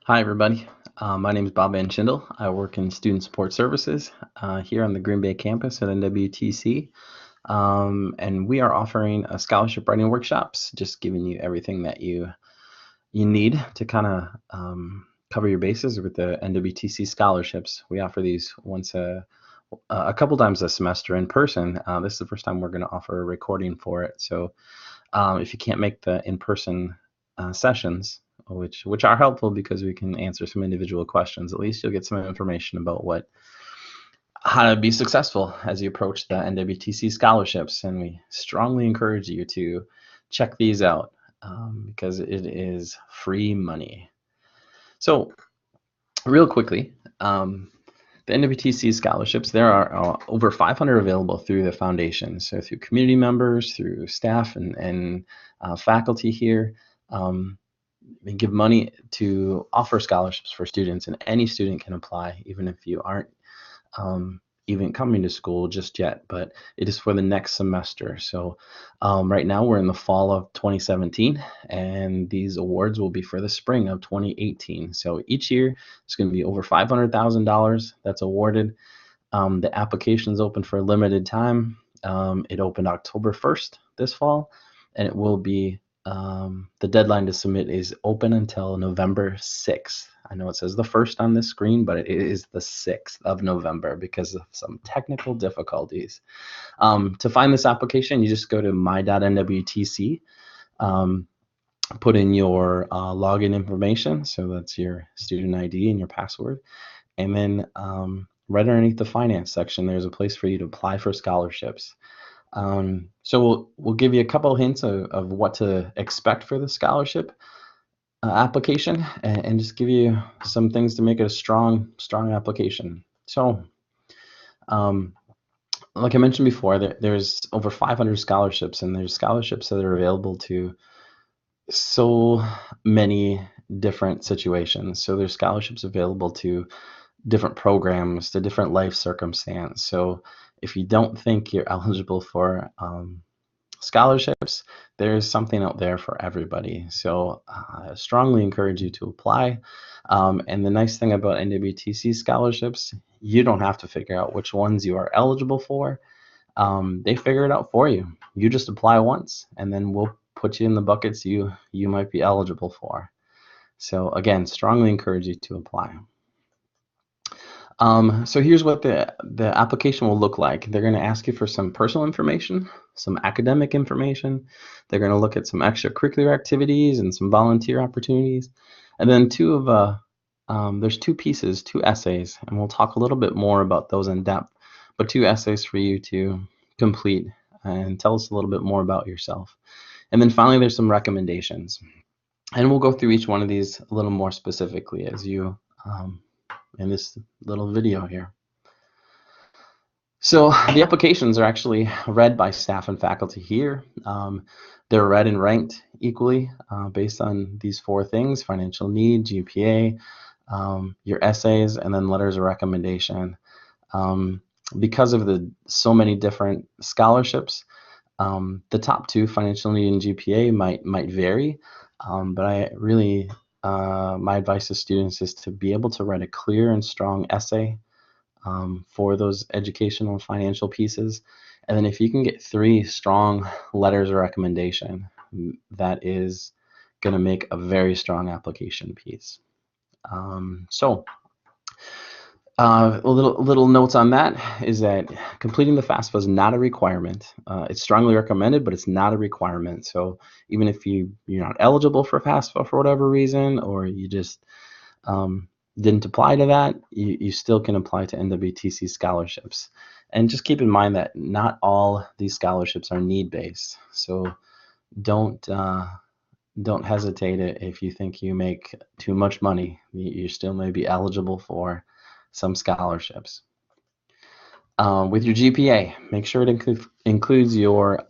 Hi, everybody. My name is Bob Van Schindel. I work in Student Support Services here on the Green Bay campus at NWTC. And we are offering a scholarship writing workshops, just giving you everything that you need to kind of cover your bases with the NWTC scholarships. We offer these once a couple times a semester in person. This is the first time we're going to offer a recording for it. So if you can't make the in-person sessions, which are helpful because we can answer some individual questions, at least you'll get some information about how to be successful as you approach the NWTC scholarships. And we strongly encourage you to check these out because it is free money. So real quickly, the NWTC scholarships, there are over 500 available through the foundation. So through community members, through staff and faculty here. They give money to offer scholarships for students, and any student can apply, even if you aren't even coming to school just yet, but it is for the next semester. So right now we're in the fall of 2017, and these awards will be for the spring of 2018. So each year it's going to be over $500,000 that's awarded. The application is open for a limited time. It opened October 1st this fall, and it will be the deadline to submit is open until November 6th. I know it says the 1st on this screen, but it is the 6th of November because of some technical difficulties. To find this application, you just go to my.nwtc, put in your login information, so that's your student ID and your password, and then right underneath the finance section, there's a place for you to apply for scholarships. So we'll give you a couple hints of what to expect for the scholarship application, and just give you some things to make it a strong application. So like I mentioned before, there's over 500 scholarships, and there's scholarships that are available to so many different situations. So there's scholarships available to different programs, to different life circumstance. So if you don't think you're eligible for scholarships, there's something out there for everybody. So I strongly encourage you to apply. And the nice thing about NWTC scholarships, you don't have to figure out which ones you are eligible for. They figure it out for you. You just apply once, and then we'll put you in the buckets you might be eligible for. So again, strongly encourage you to apply. So here's what the application will look like. They're going to ask you for some personal information, some academic information. They're going to look at some extracurricular activities and some volunteer opportunities. And then there's two pieces, two essays, and we'll talk a little bit more about those in depth, but two essays for you to complete and tell us a little bit more about yourself. And then finally, there's some recommendations. And we'll go through each one of these a little more specifically as you in this little video here. So the applications are actually read by staff and faculty here. They're read and ranked equally based on these four things: financial need, GPA, your essays, and then letters of recommendation. Because of the so many different scholarships, the top two, financial need and GPA, might vary, but I really my advice to students is to be able to write a clear and strong essay for those educational and financial pieces. And then if you can get 3 strong letters of recommendation, that is going to make a very strong application piece. Little notes on that is that completing the FAFSA is not a requirement. It's strongly recommended, but it's not a requirement. So even if you're not eligible for FAFSA for whatever reason, or you just didn't apply to that, you still can apply to NWTC scholarships. And just keep in mind that not all these scholarships are need-based. So don't hesitate if you think you make too much money. You still may be eligible for some scholarships. With your GPA, make sure it includes your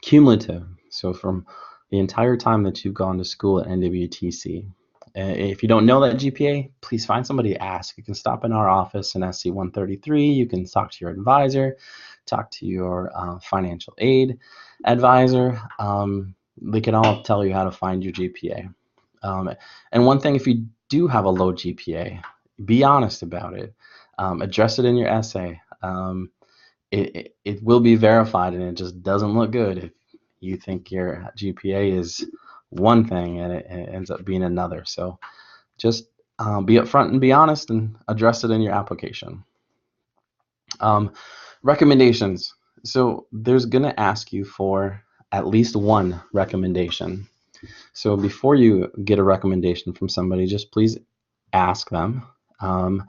cumulative, so from the entire time that you've gone to school at NWTC. If you don't know that GPA, please find somebody to ask. You can stop in our office in SC 133. You can talk to your advisor, talk to your financial aid advisor. They can all tell you how to find your GPA. And one thing, if you do have a low GPA, be honest about it. Address it in your essay. It will be verified, and it just doesn't look good if you think your GPA is one thing and it ends up being another. So just be upfront and be honest and address it in your application. Recommendations. So there's going to ask you for at least one recommendation. So before you get a recommendation from somebody, just please ask them. And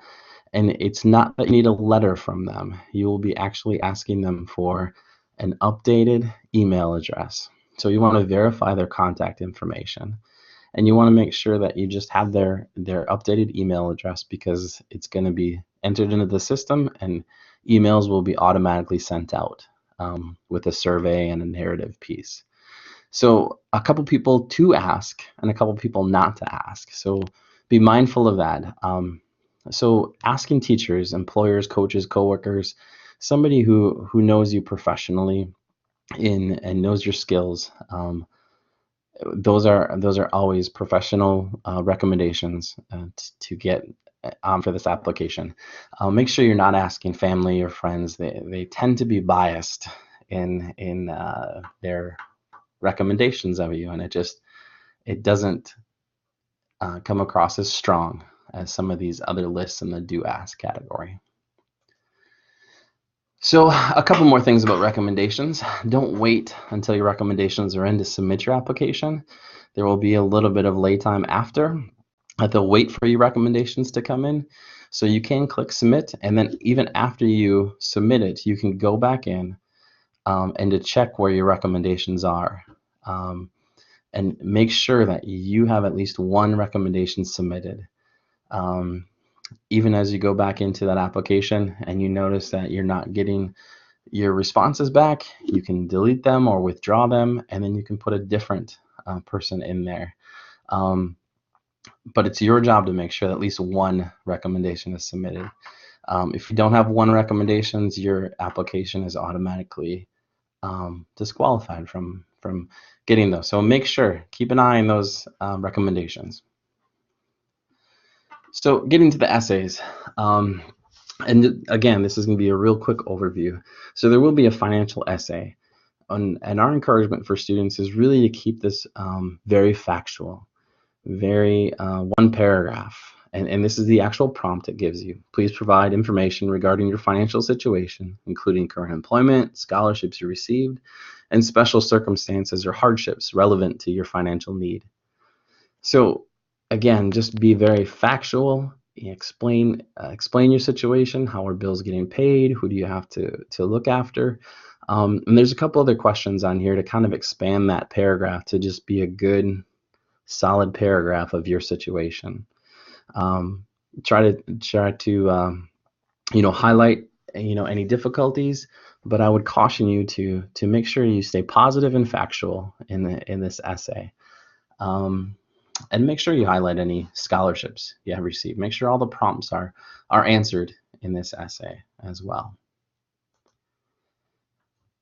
it's not that you need a letter from them. You will be actually asking them for an updated email address. So you want to verify their contact information. And you want to make sure that you just have their updated email address, because it's going to be entered into the system and emails will be automatically sent out with a survey and a narrative piece. So a couple people to ask and a couple people not to ask. So be mindful of that. So asking teachers, employers, coaches, coworkers, somebody who knows you professionally and knows your skills. Those are always professional recommendations to get for this application. Make sure you're not asking family or friends. They tend to be biased in their recommendations of you, and it doesn't come across as strong as some of these other lists in the do ask category. So a couple more things about recommendations. Don't wait until your recommendations are in to submit your application. There will be a little bit of lay time after. They'll wait for your recommendations to come in. So you can click submit, and then even after you submit it, you can go back in and to check where your recommendations are. And make sure that you have at least one recommendation submitted. Even as you go back into that application and you notice that you're not getting your responses back, you can delete them or withdraw them, and then you can put a different person in there. But it's your job to make sure that at least one recommendation is submitted. If you don't have one recommendation, your application is automatically disqualified from getting those. So make sure, keep an eye on those recommendations. So getting to the essays, and again, this is going to be a real quick overview. So there will be a financial essay, and our encouragement for students is really to keep this very factual, very one paragraph. And this is the actual prompt it gives you. Please provide information regarding your financial situation, including current employment, scholarships you received, and special circumstances or hardships relevant to your financial need. So again, just be very factual. Explain your situation. How are bills getting paid? Who do you have to look after? And there's a couple other questions on here to kind of expand that paragraph to just be a good, solid paragraph of your situation. Try to highlight any difficulties, but I would caution you to make sure you stay positive and factual in this essay. And make sure you highlight any scholarships you have received. Make sure all the prompts are answered in this essay as well.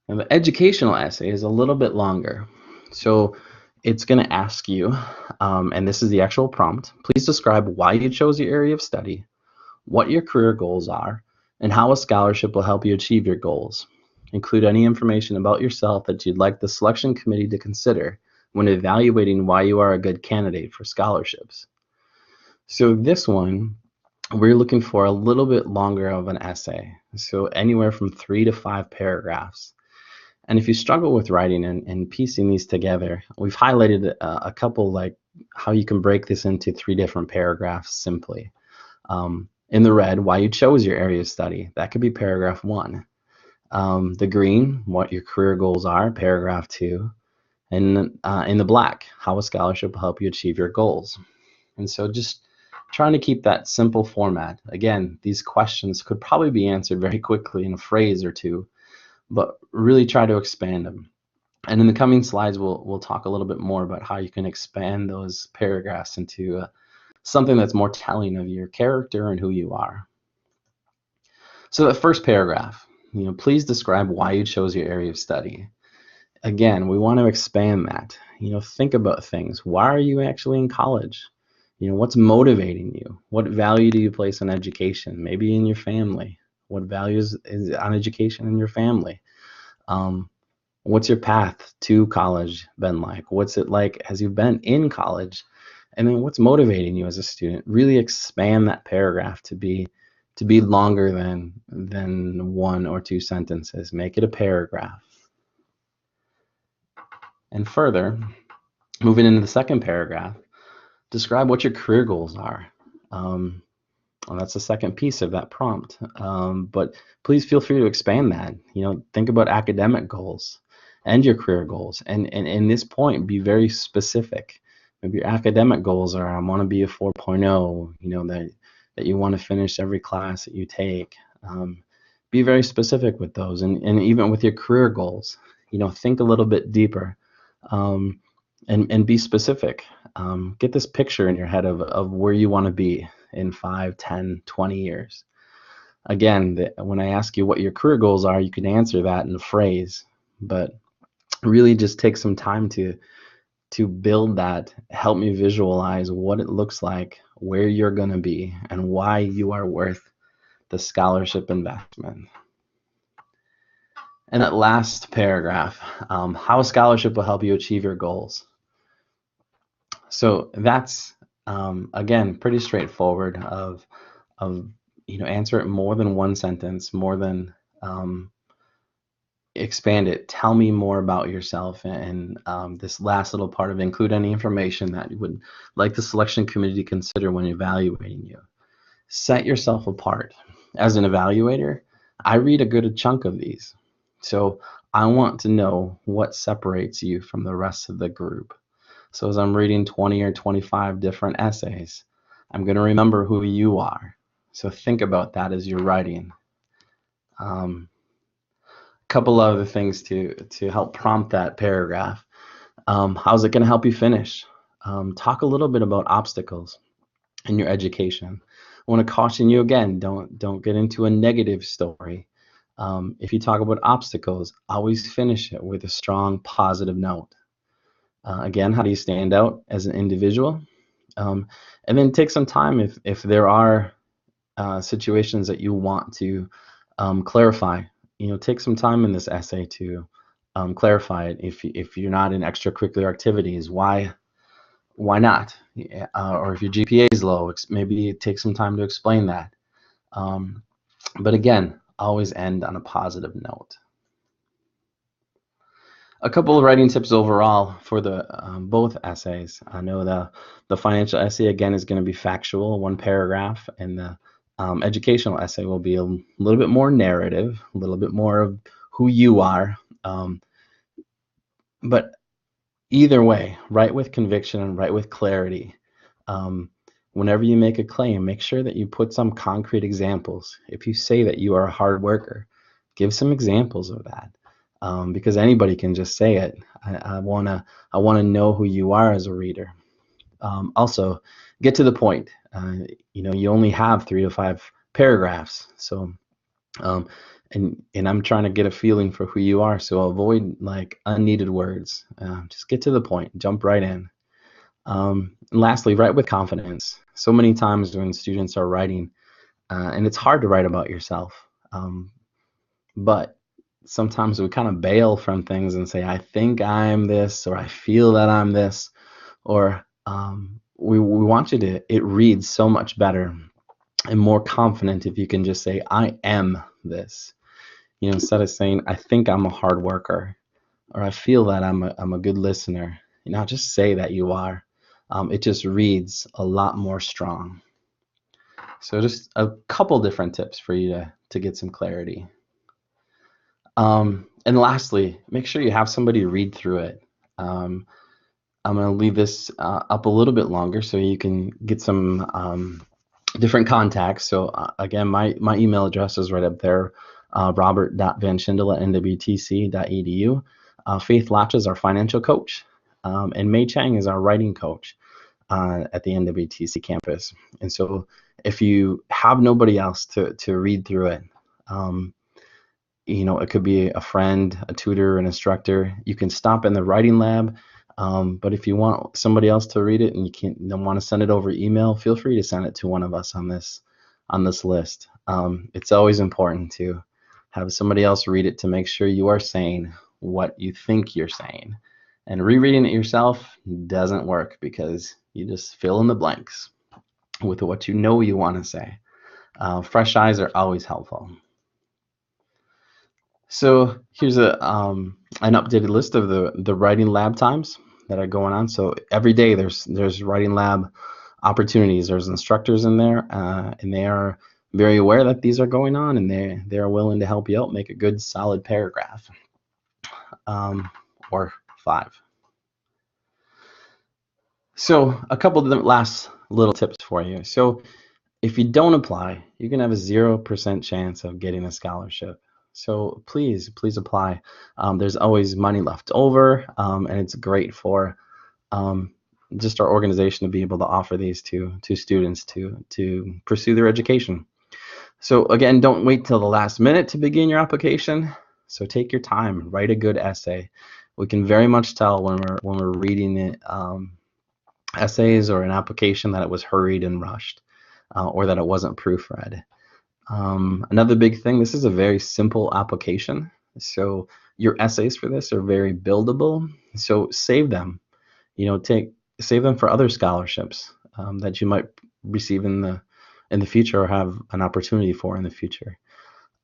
And the educational essay is a little bit longer. So it's going to ask you, and this is the actual prompt, please describe why you chose your area of study, what your career goals are, and how a scholarship will help you achieve your goals. Include any information about yourself that you'd like the selection committee to consider when evaluating why you are a good candidate for scholarships. So this one, we're looking for a little bit longer of an essay, so anywhere from 3 to 5 paragraphs. And if you struggle with writing and piecing these together, we've highlighted a couple, like how you can break this into 3 different paragraphs simply. In the red, why you chose your area of study. That could be paragraph 1. The green, what your career goals are, paragraph 2. And in the black, how a scholarship will help you achieve your goals. And so just trying to keep that simple format. Again, these questions could probably be answered very quickly in a phrase or two, but really try to expand them. And in the coming slides, we'll talk a little bit more about how you can expand those paragraphs into something that's more telling of your character and who you are. So the first paragraph, please describe why you chose your area of study. again, we want to expand that. Think about things. Why are you actually in college? What's motivating you? What value do you place on education? Maybe in your family. What values is on education in your family? Um, what's your path to college been like? What's it like as you've been in college? And then what's motivating you as a student? Really expand that paragraph to be longer than one or two sentences. Make it a paragraph. And further, moving into the second paragraph, describe what your career goals are. Well, that's the second piece of that prompt. But please feel free to expand that. Think about academic goals and your career goals. And in this point, be very specific. Maybe your academic goals are, I want to be a 4.0, that you want to finish every class that you take. Be very specific with those. And even with your career goals, think a little bit deeper. And be specific. Get this picture in your head of where you want to be in 5, 10, 20 years. Again, when I ask you what your career goals are, you can answer that in a phrase, but really just take some time to build that. Help me visualize what it looks like, where you're going to be, and why you are worth the scholarship investment. And that last paragraph, how a scholarship will help you achieve your goals. So that's again pretty straightforward. Of answer it more than one sentence, more than expand it. Tell me more about yourself, and this last little part of include any information that you would like the selection committee to consider when evaluating you. Set yourself apart. As an evaluator, I read a good chunk of these, so I want to know what separates you from the rest of the group. So as I'm reading 20 or 25 different essays, I'm going to remember who you are. So think about that as you're writing. A couple other things to help prompt that paragraph. How's it going to help you finish? Talk a little bit about obstacles in your education. I want to caution you again, don't get into a negative story. If you talk about obstacles, always finish it with a strong positive note. Again, how do you stand out as an individual? And then take some time if there are situations that you want to clarify. Take some time in this essay to clarify it. If you're not in extracurricular activities, why not? Or if your GPA is low, maybe take some time to explain that. But again, always end on a positive note. A couple of writing tips overall for the both essays. I know the financial essay again is going to be factual, one paragraph, and the educational essay will be a little bit more narrative, a little bit more of who you are. But either way, write with conviction and write with clarity. Whenever you make a claim, make sure that you put some concrete examples. If you say that you are a hard worker, give some examples of that. Because anybody can just say it. I wanna know who you are as a reader. Also, get to the point. You only have 3 to 5 paragraphs, so and I'm trying to get a feeling for who you are. So avoid like unneeded words. Just get to the point. Jump right in. And lastly, write with confidence. So many times when students are writing, and it's hard to write about yourself, but sometimes we kind of bail from things and say, I think I'm this, or I feel that I'm this, or we want you to, it reads so much better and more confident if you can just say, I am this. Instead of saying, I think I'm a hard worker, or I feel that I'm a good listener. Just say that you are. It just reads a lot more strong. So just a couple different tips for you to get some clarity. And lastly, make sure you have somebody read through it. I'm going to leave this up a little bit longer so you can get some different contacts. So again, my email address is right up there, robert.vanschindel@nwtc.edu. Faith Latch is our financial coach, and Mei Chang is our writing coach at the NWTC campus. And so if you have nobody else to read through it, It could be a friend, a tutor, an instructor. You can stop in the writing lab, but if you want somebody else to read it and don't want to send it over email, feel free to send it to one of us on this list. It's always important to have somebody else read it to make sure you are saying what you think you're saying. And rereading it yourself doesn't work because you just fill in the blanks with what you know you want to say. Fresh eyes are always helpful. So here's an updated list of the writing lab times that are going on. So every day there's writing lab opportunities. There's instructors in there, and they are very aware that these are going on, and they are willing to help you out, make a good solid paragraph, or 5. So a couple of the last little tips for you. So if you don't apply, you can have a 0% chance of getting a scholarship. So please apply. There's always money left over, and it's great for just our organization to be able to offer these to students to pursue their education. So again, don't wait till the last minute to begin your application. So take your time, write a good essay. We can very much tell when we're reading it, essays or an application, that it was hurried and rushed, or that it wasn't proofread. Another big thing, this is a very simple application. So your essays for this are very buildable. So save them. Save them for other scholarships that you might receive in the future or have an opportunity for in the future.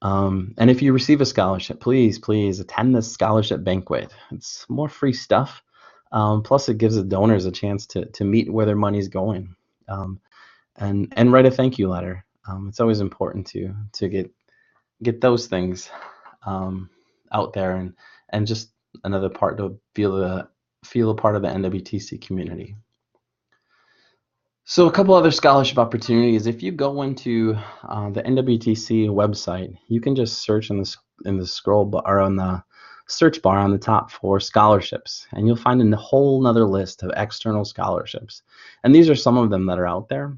And if you receive a scholarship, please attend this scholarship banquet. It's more free stuff. Plus, it gives the donors a chance to meet where their money's going, and write a thank you letter. It's always important to get those things out there, and just another part to feel a part of the NWTC community. So a couple other scholarship opportunities. If you go into the NWTC website, you can just search in the scroll bar, or on the search bar on the top, for scholarships, and you'll find a whole nother list of external scholarships. And these are some of them that are out there,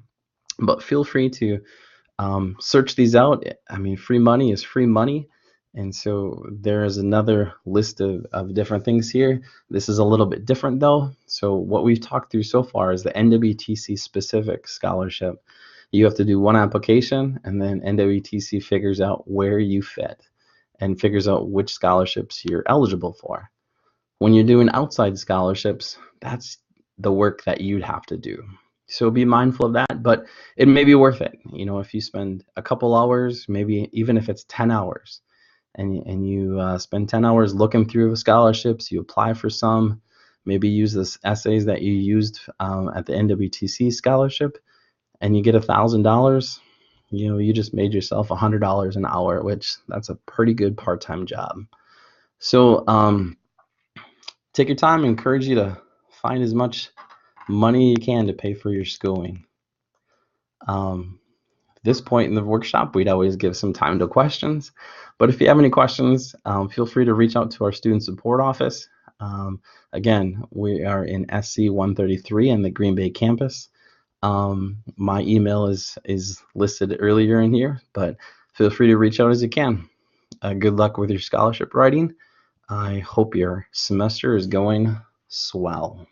but feel free to search these out. I mean, free money is free money. And so there is another list of different things here. This is a little bit different though. So what we've talked through so far is the NWTC specific scholarship. You have to do one application, and then NWTC figures out where you fit and figures out which scholarships you're eligible for. When you're doing outside scholarships, that's the work that you'd have to do. So be mindful of that, but it may be worth it. If you spend a couple hours, maybe even if it's 10 hours, and you spend 10 hours looking through the scholarships, you apply for some, maybe use the essays that you used at the NWTC scholarship, and you get $1,000, you just made yourself $100 an hour, which that's a pretty good part-time job. So take your time. I encourage you to find as much money you can to pay for your schooling. This point in the workshop, we'd always give some time to questions, but if you have any questions, feel free to reach out to our student support office. Again, we are in SC 133 in the Green Bay campus. My email is listed earlier in here, but feel free to reach out as you can. Good luck with your scholarship writing. I hope your semester is going swell.